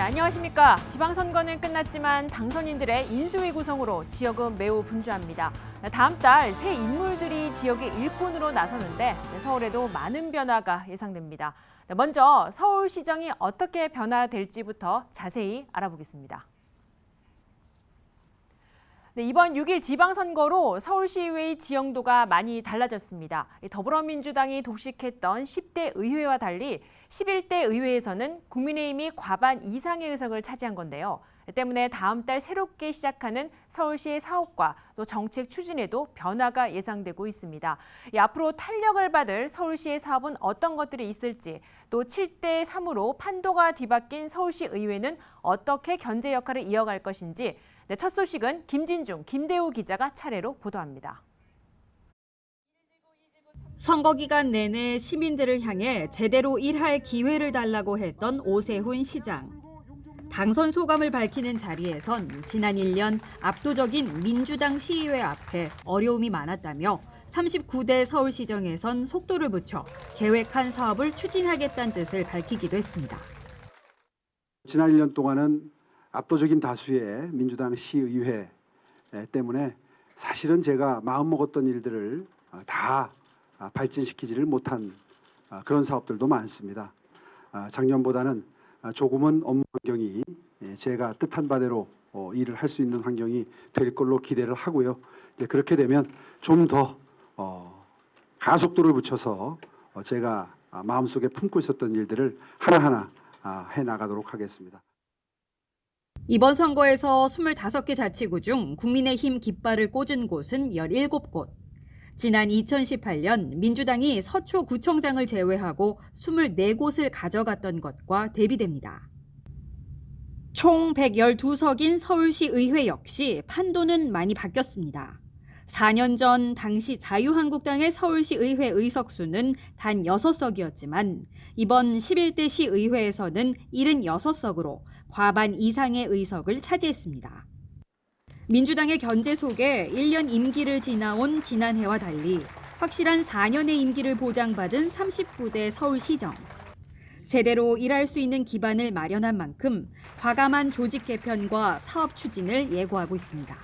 안녕하십니까. 지방선거는 끝났지만 당선인들의 인수위 구성으로 지역은 매우 분주합니다. 다음 달 새 인물들이 지역의 일꾼으로 나서는데 서울에도 많은 변화가 예상됩니다. 먼저 서울시정이 어떻게 변화될지부터 자세히 알아보겠습니다. 이번 6일 지방선거로 서울시의회의 지형도가 많이 달라졌습니다. 더불어민주당이 독식했던 10대 의회와 달리 11대 의회에서는 국민의힘이 과반 이상의 의석을 차지한 건데요. 때문에 다음 달 새롭게 시작하는 서울시의 사업과 또 정책 추진에도 변화가 예상되고 있습니다. 앞으로 탄력을 받을 서울시의 사업은 어떤 것들이 있을지, 또 7대 3으로 판도가 뒤바뀐 서울시 의회는 어떻게 견제 역할을 이어갈 것인지 첫 소식은 김진중, 김대우 기자가 차례로 보도합니다. 선거 기간 내내 시민들을 향해 제대로 일할 기회를 달라고 했던 오세훈 시장. 당선 소감을 밝히는 자리에선 지난 1년 압도적인 민주당 시의회 앞에 어려움이 많았다며 39대 서울시정에선 속도를 붙여 계획한 사업을 추진하겠다는 뜻을 밝히기도 했습니다. 지난 1년 동안은 압도적인 다수의 민주당 시의회 때문에 사실은 제가 마음먹었던 일들을 다 발전시키지를 못한 그런 사업들도 많습니다. 작년보다는 조금은 업무 환경이 제가 뜻한 바대로 일을 할 수 있는 환경이 될 걸로 기대를 하고요. 그렇게 되면 좀 더 가속도를 붙여서 제가 마음속에 품고 있었던 일들을 하나하나 해나가도록 하겠습니다. 이번 선거에서 25개 자치구 중 국민의힘 깃발을 꽂은 곳은 17곳. 지난 2018년 민주당이 서초구청장을 제외하고 24곳을 가져갔던 것과 대비됩니다. 총 112석인 서울시 의회 역시 판도는 많이 바뀌었습니다. 4년 전 당시 자유한국당의 서울시 의회 의석수는 단 6석이었지만 이번 11대 시의회에서는 76석으로 과반 이상의 의석을 차지했습니다. 민주당의 견제 속에 1년 임기를 지나온 지난해와 달리 확실한 4년의 임기를 보장받은 39대 서울시정. 제대로 일할 수 있는 기반을 마련한 만큼 과감한 조직 개편과 사업 추진을 예고하고 있습니다.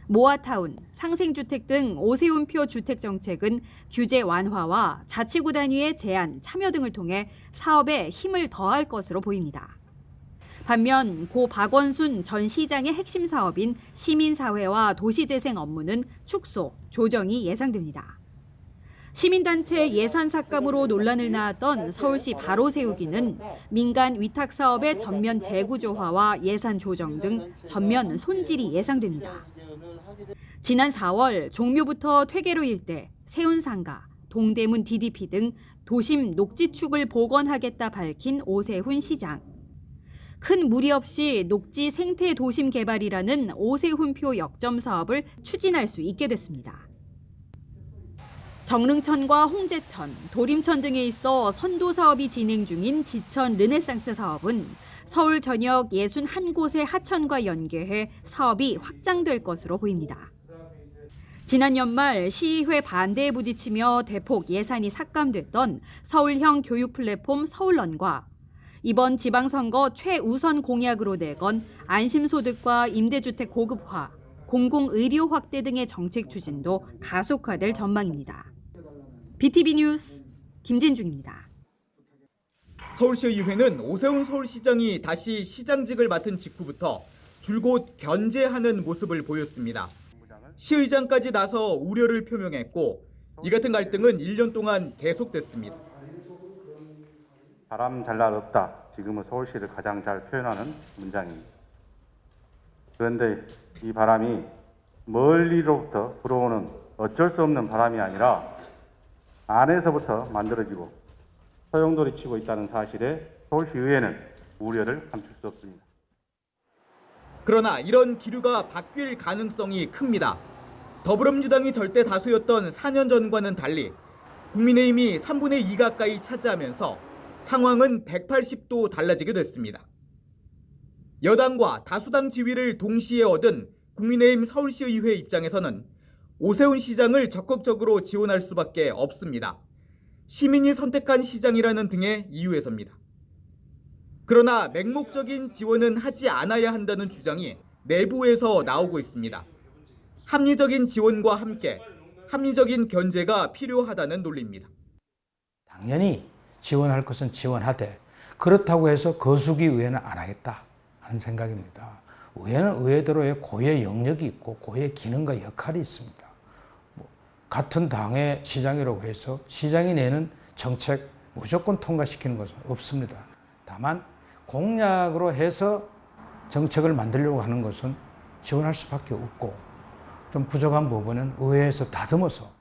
모아타운, 상생주택 등 오세훈표 주택정책은 규제 완화와 자치구 단위의 제한, 참여 등을 통해 사업에 힘을 더할 것으로 보입니다. 반면 고 박원순 전 시장의 핵심 사업인 시민사회와 도시재생 업무는 축소, 조정이 예상됩니다. 시민단체 예산 삭감으로 논란을 낳았던 서울시 바로 세우기는 민간 위탁 사업의 전면 재구조화와 예산 조정 등 전면 손질이 예상됩니다. 지난 4월 종묘부터 퇴계로 일대, 세운상가, 동대문 DDP 등 도심 녹지축을 복원하겠다 밝힌 오세훈 시장. 큰 무리 없이 녹지 생태 도심 개발이라는 오세훈표 역점 사업을 추진할 수 있게 됐습니다. 정릉천과 홍제천, 도림천 등에 있어 선도 사업이 진행 중인 지천 르네상스 사업은 서울 전역 61곳의 하천과 연계해 사업이 확장될 것으로 보입니다. 지난 연말 시의회 반대에 부딪히며 대폭 예산이 삭감됐던 서울형 교육 플랫폼 서울런과 이번 지방선거 최우선 공약으로 내건 안심소득과 임대주택 고급화, 공공의료 확대 등의 정책 추진도 가속화될 전망입니다. BTV 뉴스 김진중입니다. 서울시의회는 오세훈 서울시장이 다시 시장직을 맡은 직후부터 줄곧 견제하는 모습을 보였습니다. 시의장까지 나서 우려를 표명했고 이 같은 갈등은 1년 동안 계속됐습니다. 바람 잘 날 없다. 지금은 서울시를 가장 잘 표현하는 문장입니다. 그런데 이 바람이 멀리로부터 불어오는 어쩔 수 없는 바람이 아니라 안에서부터 만들어지고 소용돌이 치고 있다는 사실에 서울시의회는 우려를 감출 수 없습니다. 그러나 이런 기류가 바뀔 가능성이 큽니다. 더불어민주당이 절대 다수였던 4년 전과는 달리 국민의힘이 3분의 2 가까이 차지하면서 상황은 180도 달라지게 됐습니다. 여당과 다수당 지위를 동시에 얻은 국민의힘 서울시의회 입장에서는 오세훈 시장을 적극적으로 지원할 수밖에 없습니다. 시민이 선택한 시장이라는 등의 이유에서입니다. 그러나 맹목적인 지원은 하지 않아야 한다는 주장이 내부에서 나오고 있습니다. 합리적인 지원과 함께 합리적인 견제가 필요하다는 논리입니다. 당연히 지원할 것은 지원하되 그렇다고 해서 거수기 의회는 안 하겠다 하는 생각입니다. 의회는 의회대로의 고유의 영역이 있고 고유의 기능과 역할이 있습니다. 같은 당의 시장이라고 해서 시장이 내는 정책 무조건 통과시키는 것은 없습니다. 다만 공약으로 해서 정책을 만들려고 하는 것은 지원할 수밖에 없고 좀 부족한 부분은 의회에서 다듬어서.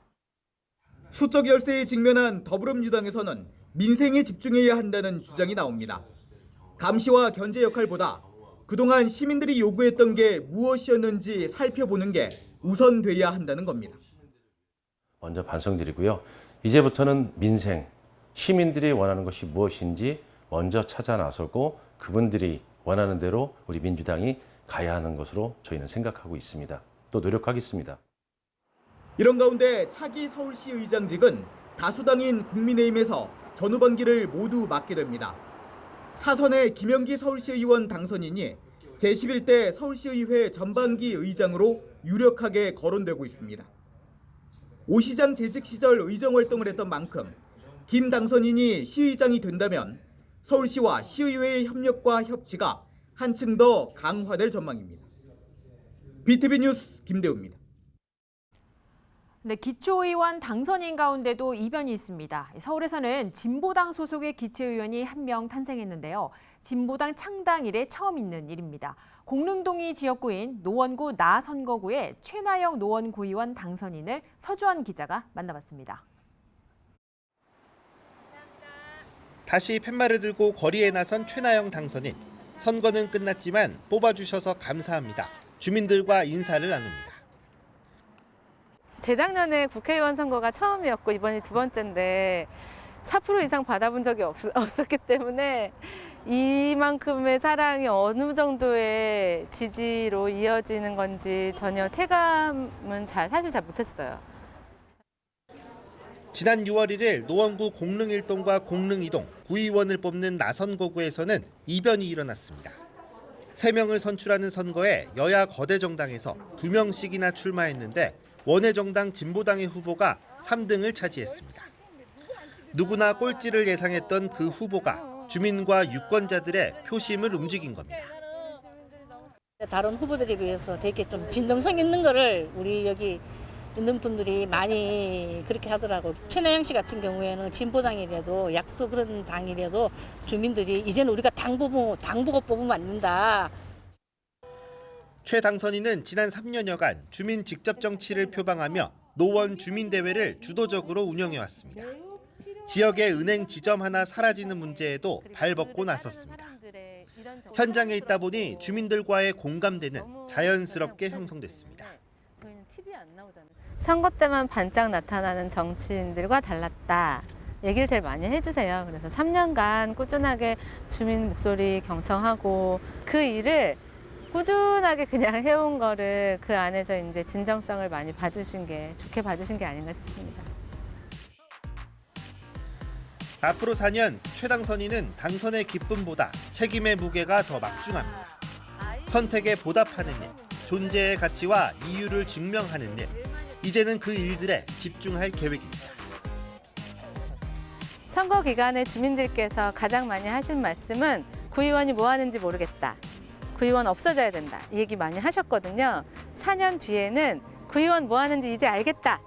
수적 열세에 직면한 더불어민주당에서는 민생에 집중해야 한다는 주장이 나옵니다. 감시와 견제 역할보다 그동안 시민들이 요구했던 게 무엇이었는지 살펴보는 게 우선돼야 한다는 겁니다. 먼저 반성드리고요. 이제부터는 민생, 시민들이 원하는 것이 무엇인지 먼저 찾아 나서고 그분들이 원하는 대로 우리 민주당이 가야 하는 것으로 저희는 생각하고 있습니다. 또 노력하겠습니다. 이런 가운데 차기 서울시 의장직은 다수당인 국민의힘에서 전 후반기를 모두 맡게 됩니다. 사선의 김영기 서울시의원 당선인이 제11대 서울시의회 전반기 의장으로 유력하게 거론되고 있습니다. 오 시장 재직 시절 의정 활동을 했던 만큼 김 당선인이 시의장이 된다면 서울시와 시의회의 협력과 협치가 한층 더 강화될 전망입니다. BTV 뉴스 김대우입니다. 네, 기초의원 당선인 가운데도 이변이 있습니다. 서울에서는 진보당 소속의 기초의원이 한 명 탄생했는데요. 진보당 창당 이래 처음 있는 일입니다. 공릉동이 지역구인 노원구 나선거구의 최나영 노원구의원 당선인을 서주환 기자가 만나봤습니다. 다시 팻말을 들고 거리에 나선 최나영 당선인. 선거는 끝났지만 뽑아주셔서 감사합니다. 주민들과 인사를 나눕니다. 재작년에 국회의원 선거가 처음이었고 이번이 두 번째인데 4% 이상 받아본 적이 없었기 때문에 이만큼의 사랑이 어느 정도의 지지로 이어지는 건지 전혀 체감은 사실 잘 못했어요. 지난 6월 1일 노원구 공릉 1동과 공릉 2동 구의원을 뽑는 나선거구에서는 이변이 일어났습니다. 3명을 선출하는 선거에 여야 거대 정당에서 2명씩이나 출마했는데 원외정당 진보당의 후보가 3등을 차지했습니다. 누구나 꼴찌를 예상했던 그 후보가 주민과 유권자들의 표심을 움직인 겁니다. 다른 후보들에 비해서 되게 좀 진정성 있는 거를 우리 여기 있는 분들이 많이 그렇게 하더라고. 최나영 씨 같은 경우에는 진보당이라도 약소 그런 당이라도 주민들이 이제는 우리가 당 보고 뽑으면 안 된다. 최 당선인은 지난 3년여간 주민 직접 정치를 표방하며 노원 주민대회를 주도적으로 운영해왔습니다. 지역의 은행 지점 하나 사라지는 문제에도 발벗고 나섰습니다. 현장에 있다 보니 주민들과의 공감대는 자연스럽게 형성됐습니다. 선거 때만 반짝 나타나는 정치인들과 달랐다. 얘기를 제일 많이 해주세요. 그래서 3년간 꾸준하게 주민 목소리 경청하고 그 일을 꾸준하게 그냥 해온 거를 그 안에서 이제 진정성을 많이 좋게 봐주신 게 아닌가 싶습니다. 앞으로 4년 최 당선인은 당선의 기쁨보다 책임의 무게가 더 막중합니다. 선택에 보답하는 일, 존재의 가치와 이유를 증명하는 일, 이제는 그 일들에 집중할 계획입니다. 선거 기간에 주민들께서 가장 많이 하신 말씀은 구의원이 뭐 하는지 모르겠다. 구의원 없어져야 된다. 이 얘기 많이 하셨거든요. 4년 뒤에는 구의원 뭐 하는지 이제 알겠다.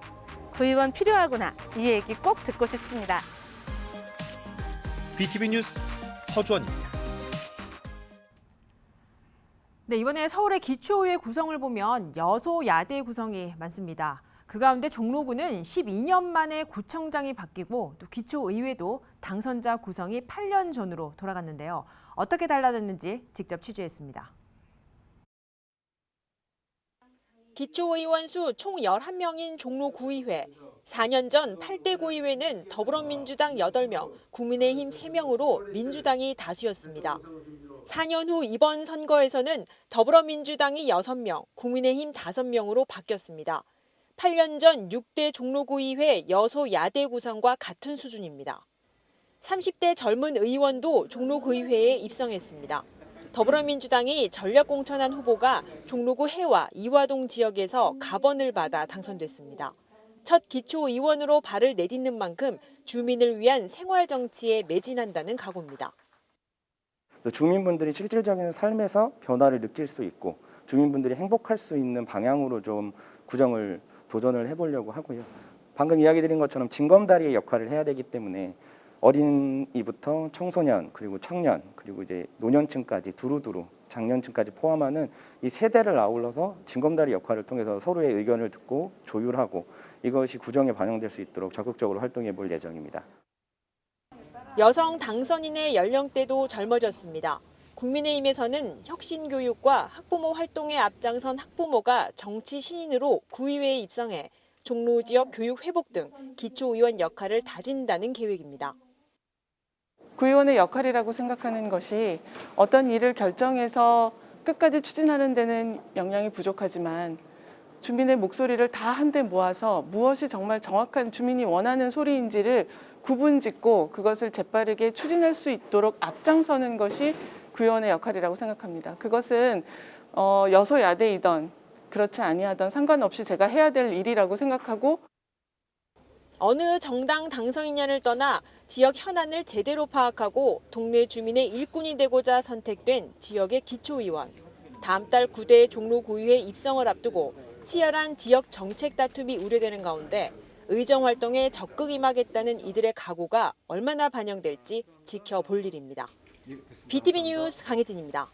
구의원 필요하구나. 이 얘기 꼭 듣고 싶습니다. BTV 뉴스 서주원입니다. 네, 이번에 서울의 기초의회 구성을 보면 여소야대 구성이 많습니다. 그 가운데 종로구는 12년 만에 구청장이 바뀌고 또 기초의회도 당선자 구성이 8년 전으로 돌아갔는데요. 어떻게 달라졌는지 직접 취재했습니다. 기초의원 수 총 11명인 종로구의회. 4년 전 8대 구의회는 더불어민주당 8명, 국민의힘 3명으로 민주당이 다수였습니다. 4년 후 이번 선거에서는 더불어민주당이 6명, 국민의힘 5명으로 바뀌었습니다. 8년 전 6대 종로구의회 여소야대 구성과 같은 수준입니다. 30대 젊은 의원도 종로구의회에 입성했습니다. 더불어민주당이 전략 공천한 후보가 종로구 해와 이화동 지역에서 갑원을 받아 당선됐습니다. 첫 기초의원으로 발을 내딛는 만큼 주민을 위한 생활 정치에 매진한다는 각오입니다. 주민분들이 실질적인 삶에서 변화를 느낄 수 있고 주민분들이 행복할 수 있는 방향으로 좀 구정을 도전을 해보려고 하고요. 방금 이야기 드린 것처럼 징검다리의 역할을 해야 되기 때문에 어린이부터 청소년 그리고 청년 그리고 이제 노년층까지 두루두루 장년층까지 포함하는 이 세대를 아울러서 징검다리 역할을 통해서 서로의 의견을 듣고 조율하고 이것이 구정에 반영될 수 있도록 적극적으로 활동해 볼 예정입니다. 여성 당선인의 연령대도 젊어졌습니다. 국민의힘에서는 혁신교육과 학부모 활동에 앞장선 학부모가 정치 신인으로 구의회에 입성해 종로 지역 교육 회복 등 기초의원 역할을 다진다는 계획입니다. 구의원의 역할이라고 생각하는 것이 어떤 일을 결정해서 끝까지 추진하는 데는 역량이 부족하지만 주민의 목소리를 다 한데 모아서 무엇이 정말 정확한 주민이 원하는 소리인지를 구분짓고 그것을 재빠르게 추진할 수 있도록 앞장서는 것이 구의원의 역할이라고 생각합니다. 그것은 여소야대이던 그렇지 아니하던 상관없이 제가 해야 될 일이라고 생각하고 어느 정당 당선이냐를 떠나 지역 현안을 제대로 파악하고 동네 주민의 일꾼이 되고자 선택된 지역의 기초의원. 다음 달 9대 종로구의회 입성을 앞두고 치열한 지역 정책 다툼이 우려되는 가운데 의정 활동에 적극 임하겠다는 이들의 각오가 얼마나 반영될지 지켜볼 일입니다. BTV 뉴스 강혜진입니다.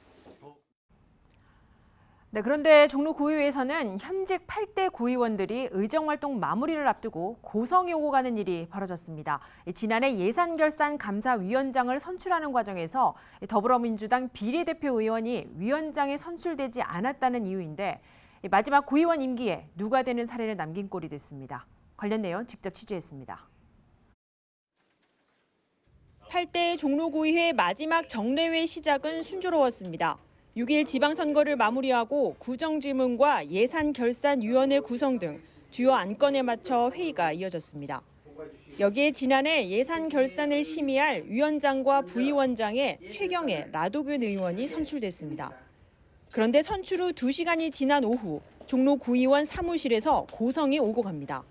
네, 그런데 종로구의회에서는 현직 8대 구의원들이 의정활동 마무리를 앞두고 고성이 오고 가는 일이 벌어졌습니다. 지난해 예산결산감사위원장을 선출하는 과정에서 더불어민주당 비례대표 의원이 위원장에 선출되지 않았다는 이유인데 마지막 구의원 임기에 누가 되는 사례를 남긴 꼴이 됐습니다. 관련 내용 직접 취재했습니다. 8대 종로구의회 마지막 정례회 시작은 순조로웠습니다. 6일 지방선거를 마무리하고 구정질문과 예산결산위원회 구성 등 주요 안건에 맞춰 회의가 이어졌습니다. 여기에 지난해 예산결산을 심의할 위원장과 부위원장에 최경애 라도균 의원이 선출됐습니다. 그런데 선출 후 2시간이 지난 오후 종로구의원 사무실에서 고성이 오고 갑니다.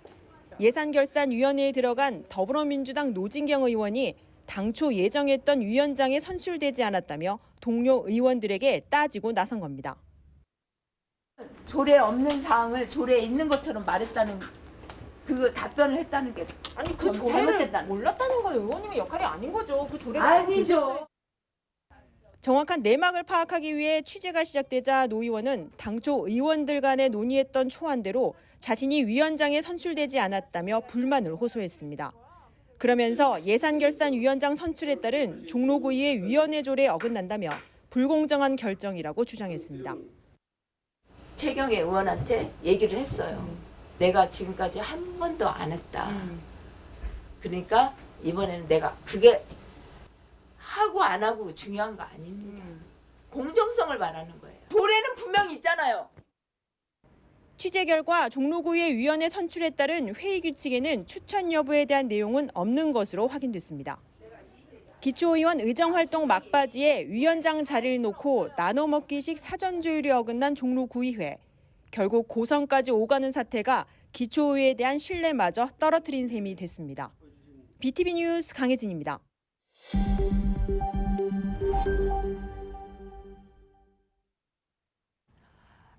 예산결산위원회에 들어간 더불어민주당 노진경 의원이 당초 예정했던 위원장에 선출되지 않았다며 동료 의원들에게 따지고 나선 겁니다. 조례 없는 사항을 조례에 있는 것처럼 말했다는 그 답변을 했다는 게 아니 그 조례를 몰랐다는 건 의원님의 역할이 아닌 거죠. 그 조례가 아니죠. 정확한 내막을 파악하기 위해 취재가 시작되자 노 의원은 당초 의원들 간에 논의했던 초안대로 자신이 위원장에 선출되지 않았다며 불만을 호소했습니다. 그러면서 예산결산위원장 선출에 따른 종로구의회 위원회 조례에 어긋난다며 불공정한 결정이라고 주장했습니다. 최경애 의원한테 얘기를 했어요. 내가 지금까지 한 번도 안 했다. 그러니까 이번에는 내가 그게 하고 안 하고 중요한 거 아닙니다. 공정성을 말하는 거예요. 조례는 분명히 있잖아요. 취재 결과 종로구의회 위원회 선출에 따른 회의 규칙에는 추천 여부에 대한 내용은 없는 것으로 확인됐습니다. 기초의원 의정활동 막바지에 위원장 자리를 놓고 나눠먹기식 사전조율이 어긋난 종로구의회. 결국 고성까지 오가는 사태가 기초의회에 대한 신뢰마저 떨어뜨린 셈이 됐습니다. BTV 뉴스 강혜진입니다.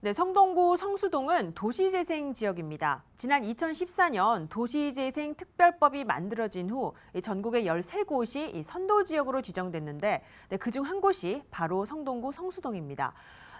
네, 성동구 성수동은 도시재생 지역입니다. 지난 2014년 도시재생 특별법이 만들어진 후 전국의 13곳이 선도 지역으로 지정됐는데 그중 한 곳이 바로 성동구 성수동입니다.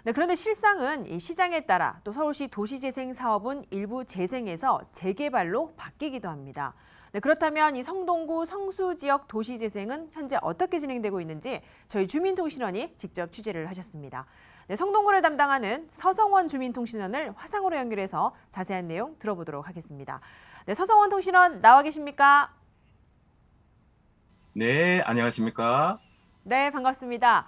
네, 그런데 실상은 이 시장에 따라 또 서울시 도시재생 사업은 일부 재생에서 재개발로 바뀌기도 합니다. 네, 그렇다면 이 성동구 성수 지역 도시재생은 현재 어떻게 진행되고 있는지 저희 주민통신원이 직접 취재를 하셨습니다. 네, 성동구를 담당하는 서성원 주민통신원을 화상으로 연결해서 자세한 내용 들어보도록 하겠습니다. 네, 서성원 통신원 나와 계십니까? 네, 안녕하십니까? 네, 반갑습니다.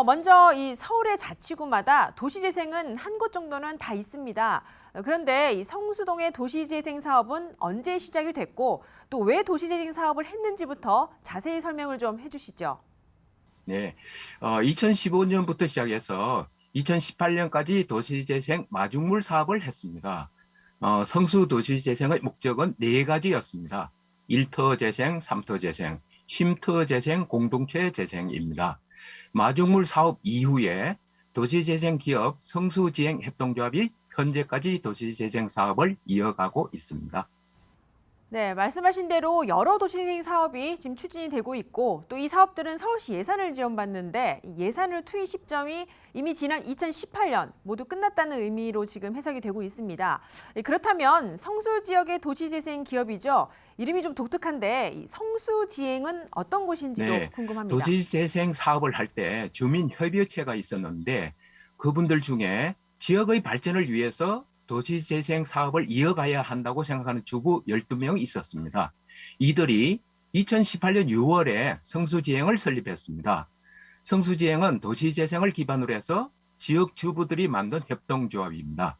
먼저 이 서울의 자치구마다 도시재생은 한 곳 정도는 다 있습니다. 그런데 이 성수동의 도시재생 사업은 언제 시작이 됐고 또 왜 도시재생 사업을 했는지부터 자세히 설명을 좀 해주시죠. 네, 2015년부터 시작해서 2018년까지 도시재생 마중물 사업을 했습니다. 성수 도시재생의 목적은 4가지였습니다. 1터 재생, 3터 재생, 쉼터 재생, 공동체 재생입니다. 마중물 사업 이후에 도시재생 기업 성수지행협동조합이 현재까지 도시재생 사업을 이어가고 있습니다. 네, 말씀하신 대로 여러 도시재생 사업이 지금 추진이 되고 있고 또 이 사업들은 서울시 예산을 지원받는데 이 예산을 투입 시점이 이미 지난 2018년 모두 끝났다는 의미로 지금 해석이 되고 있습니다. 그렇다면 성수 지역의 도시재생 기업이죠. 이름이 좀 독특한데 이 성수지행은 어떤 곳인지도 네, 궁금합니다. 도시재생 사업을 할 때 주민협의체가 있었는데 그분들 중에 지역의 발전을 위해서 도시재생 사업을 이어가야 한다고 생각하는 주부 12명이 있었습니다. 이들이 2018년 6월에 성수지행을 설립했습니다. 성수지행은 도시재생을 기반으로 해서 지역 주부들이 만든 협동조합입니다.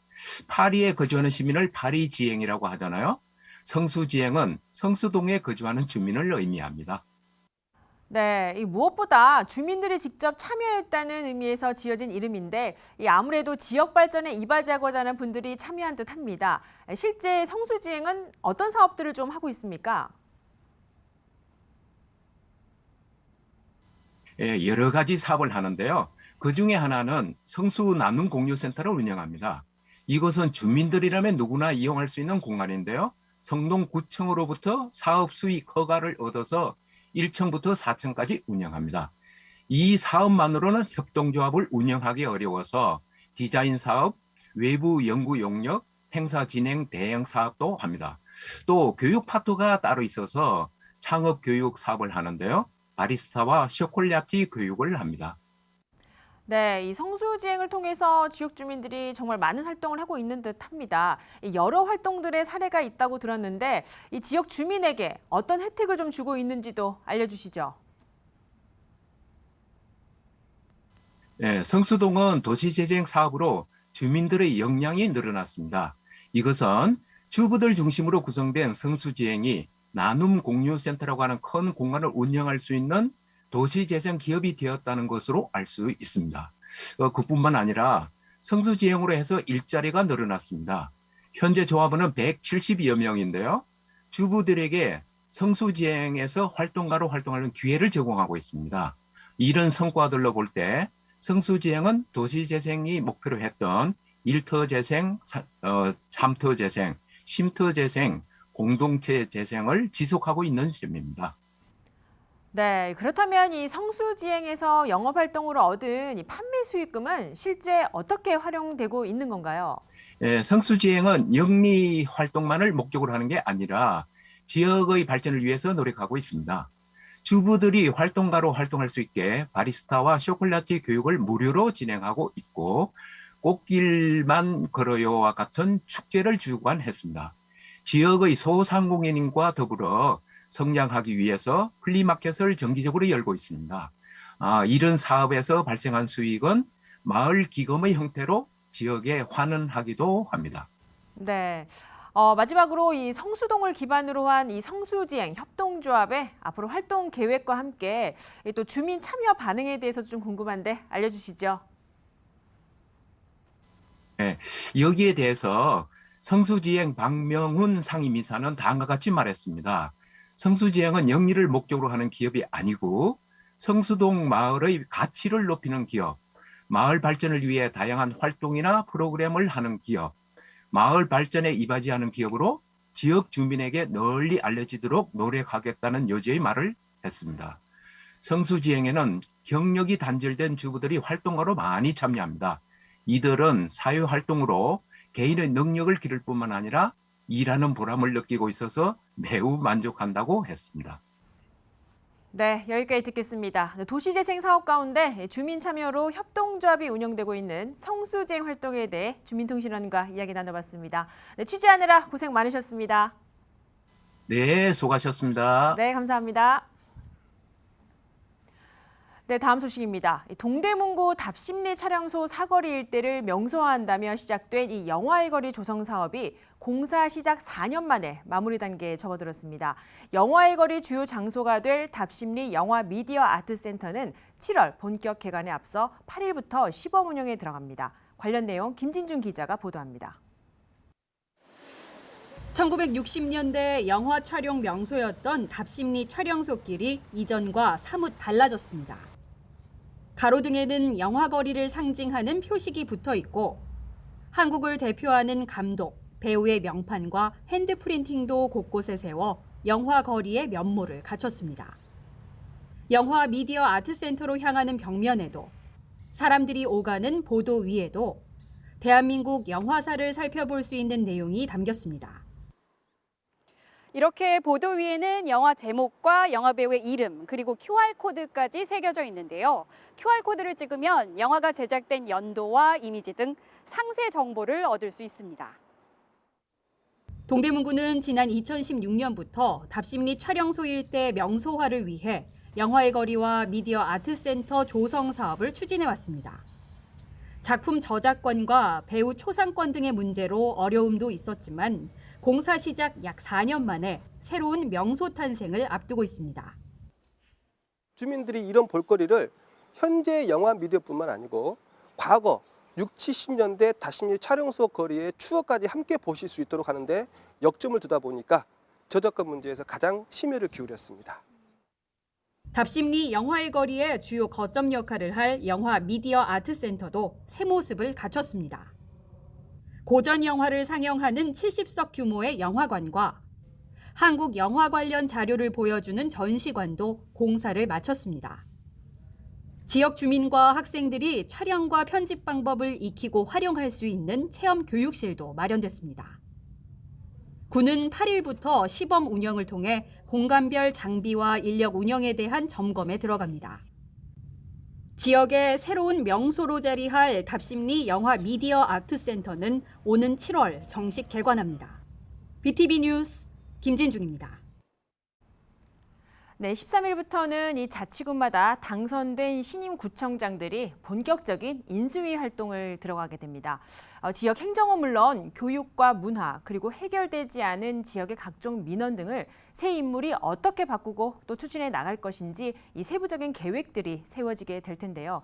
파리에 거주하는 시민을 파리지행이라고 하잖아요. 성수지행은 성수동에 거주하는 주민을 의미합니다. 네, 이 무엇보다 주민들이 직접 참여했다는 의미에서 지어진 이름인데 아무래도 지역 발전에 이바지하고자 하는 분들이 참여한 듯합니다. 실제 성수지행은 어떤 사업들을 좀 하고 있습니까? 예, 여러 가지 사업을 하는데요. 그 중에 하나는 성수 나눔 공유센터를 운영합니다. 이것은 주민들이라면 누구나 이용할 수 있는 공간인데요. 성동구청으로부터 사업 수익 허가를 얻어서 1층부터 4층까지 운영합니다. 이 사업만으로는 협동조합을 운영하기 어려워서 디자인 사업, 외부 연구 용역, 행사 진행 대행 사업도 합니다. 또 교육 파트가 따로 있어서 창업 교육 사업을 하는데요. 바리스타와 쇼콜라티 교육을 합니다. 네, 이 성수지행을 통해서 지역 주민들이 정말 많은 활동을 하고 있는 듯합니다. 여러 활동들의 사례가 있다고 들었는데 이 지역 주민에게 어떤 혜택을 좀 주고 있는지도 알려주시죠. 네, 성수동은 도시재생 사업으로 주민들의 역량이 늘어났습니다. 이것은 주부들 중심으로 구성된 성수지행이 나눔 공유센터라고 하는 큰 공간을 운영할 수 있는 도시재생 기업이 되었다는 것으로 알 수 있습니다. 그뿐만 아니라 성수지행으로 해서 일자리가 늘어났습니다. 현재 조합원은 170여 명인데요. 주부들에게 성수지행에서 활동가로 활동하는 기회를 제공하고 있습니다. 이런 성과들로 볼 때 성수지행은 도시재생이 목표로 했던 1터 재생, 3터 재생, 쉼터 재생, 공동체 재생을 지속하고 있는 점입니다. 네, 그렇다면 이 성수지행에서 영업활동으로 얻은 이 판매 수익금은 실제 어떻게 활용되고 있는 건가요? 예, 성수지행은 영리 활동만을 목적으로 하는 게 아니라 지역의 발전을 위해서 노력하고 있습니다. 주부들이 활동가로 활동할 수 있게 바리스타와 쇼콜라티 교육을 무료로 진행하고 있고 꽃길만 걸어요와 같은 축제를 주관했습니다. 지역의 소상공인과 더불어 성장하기 위해서 플리마켓을 정기적으로 열고 있습니다. 이런 사업에서 발생한 수익은 마을 기금의 형태로 지역에 환원하기도 합니다. 네. 마지막으로 이 성수동을 기반으로 한 이 성수지행 협동조합의 앞으로 활동 계획과 함께 또 주민 참여 반응에 대해서 좀 궁금한데 알려주시죠. 네, 여기에 대해서 성수지행 박명훈 상임이사는 다음과 같이 말했습니다. 성수지행은 영리를 목적으로 하는 기업이 아니고 성수동 마을의 가치를 높이는 기업, 마을 발전을 위해 다양한 활동이나 프로그램을 하는 기업, 마을 발전에 이바지하는 기업으로 지역 주민에게 널리 알려지도록 노력하겠다는 요지의 말을 했습니다. 성수지행에는 경력이 단절된 주부들이 활동가로 많이 참여합니다. 이들은 사회활동으로 개인의 능력을 기를 뿐만 아니라 일하는 보람을 느끼고 있어서 매우 만족한다고 했습니다. 네, 여기까지 듣겠습니다. 도시재생 사업 가운데 주민 참여로 협동조합이 운영되고 있는 성수지행 활동에 대해 주민통신원과 이야기 나눠봤습니다. 네, 취재하느라 고생 많으셨습니다. 네, 수고하셨습니다. 네, 감사합니다. 네, 다음 소식입니다. 동대문구 답심리 차량소 사거리 일대를 명소화한다며 시작된 이 영화의 거리 조성 사업이 공사 시작 4년 만에 마무리 단계에 접어들었습니다. 영화의 거리 주요 장소가 될 답심리 영화 미디어 아트 센터는 7월 본격 개관에 앞서 8일부터 시범 운영에 들어갑니다. 관련 내용 김진중 기자가 보도합니다. 1960년대 영화 촬영 명소였던 답심리 촬영소길이 이전과 사뭇 달라졌습니다. 가로등에는 영화거리를 상징하는 표식이 붙어 있고 한국을 대표하는 감독, 배우의 명판과 핸드프린팅도 곳곳에 세워 영화거리의 면모를 갖췄습니다. 영화 미디어 아트센터로 향하는 벽면에도 사람들이 오가는 보도 위에도 대한민국 영화사를 살펴볼 수 있는 내용이 담겼습니다. 이렇게 보도 위에는 영화 제목과 영화 배우의 이름 그리고 QR코드까지 새겨져 있는데요. QR코드를 찍으면 영화가 제작된 연도와 이미지 등 상세 정보를 얻을 수 있습니다. 동대문구는 지난 2016년부터 답심리 촬영소 일대 명소화를 위해 영화의 거리와 미디어 아트센터 조성 사업을 추진해왔습니다. 작품 저작권과 배우 초상권 등의 문제로 어려움도 있었지만 공사 시작 약 4년 만에 새로운 명소 탄생을 앞두고 있습니다. 주민들이 이런 볼거리를 현재 영화 미디어뿐만 아니고 과거 60, 70년대 답심리 촬영소 거리의 추억까지 함께 보실 수 있도록 하는데 역점을 두다 보니까 저작권 문제에서 가장 심혈을 기울였습니다. 답심리 영화의 거리의 주요 거점 역할을 할 영화 미디어 아트센터도 새 모습을 갖췄습니다. 고전 영화를 상영하는 70석 규모의 영화관과 한국 영화 관련 자료를 보여주는 전시관도 공사를 마쳤습니다. 지역 주민과 학생들이 촬영과 편집 방법을 익히고 활용할 수 있는 체험 교육실도 마련됐습니다. 구는 8일부터 시범 운영을 통해 공간별 장비와 인력 운영에 대한 점검에 들어갑니다. 지역의 새로운 명소로 자리할 답심리 영화 미디어 아트센터는 오는 7월 정식 개관합니다. BTV 뉴스 김진중입니다. 네, 13일부터는 이 자치구마다 당선된 신임 구청장들이 본격적인 인수위 활동을 들어가게 됩니다. 지역 행정은 물론 교육과 문화 그리고 해결되지 않은 지역의 각종 민원 등을 새 인물이 어떻게 바꾸고 또 추진해 나갈 것인지 이 세부적인 계획들이 세워지게 될 텐데요.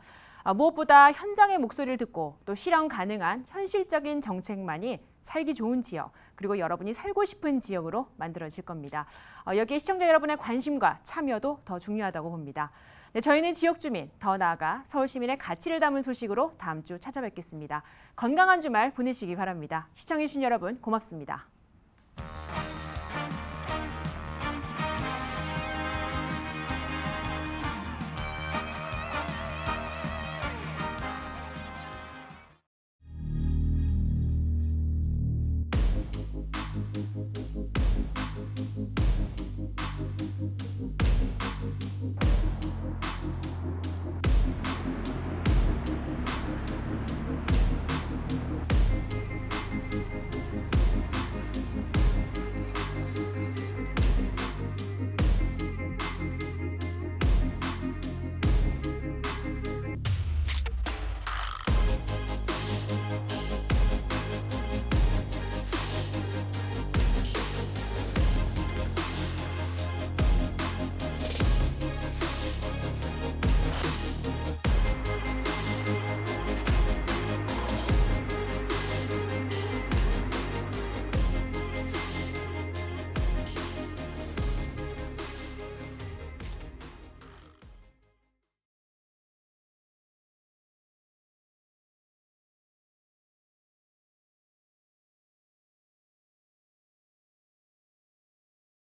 무엇보다 현장의 목소리를 듣고 또 실현 가능한 현실적인 정책만이 살기 좋은 지역, 그리고 여러분이 살고 싶은 지역으로 만들어질 겁니다. 여기에 시청자 여러분의 관심과 참여도 더 중요하다고 봅니다. 네, 저희는 지역 주민, 더 나아가 서울 시민의 가치를 담은 소식으로 다음 주 찾아뵙겠습니다. 건강한 주말 보내시기 바랍니다. 시청해주신 여러분 고맙습니다.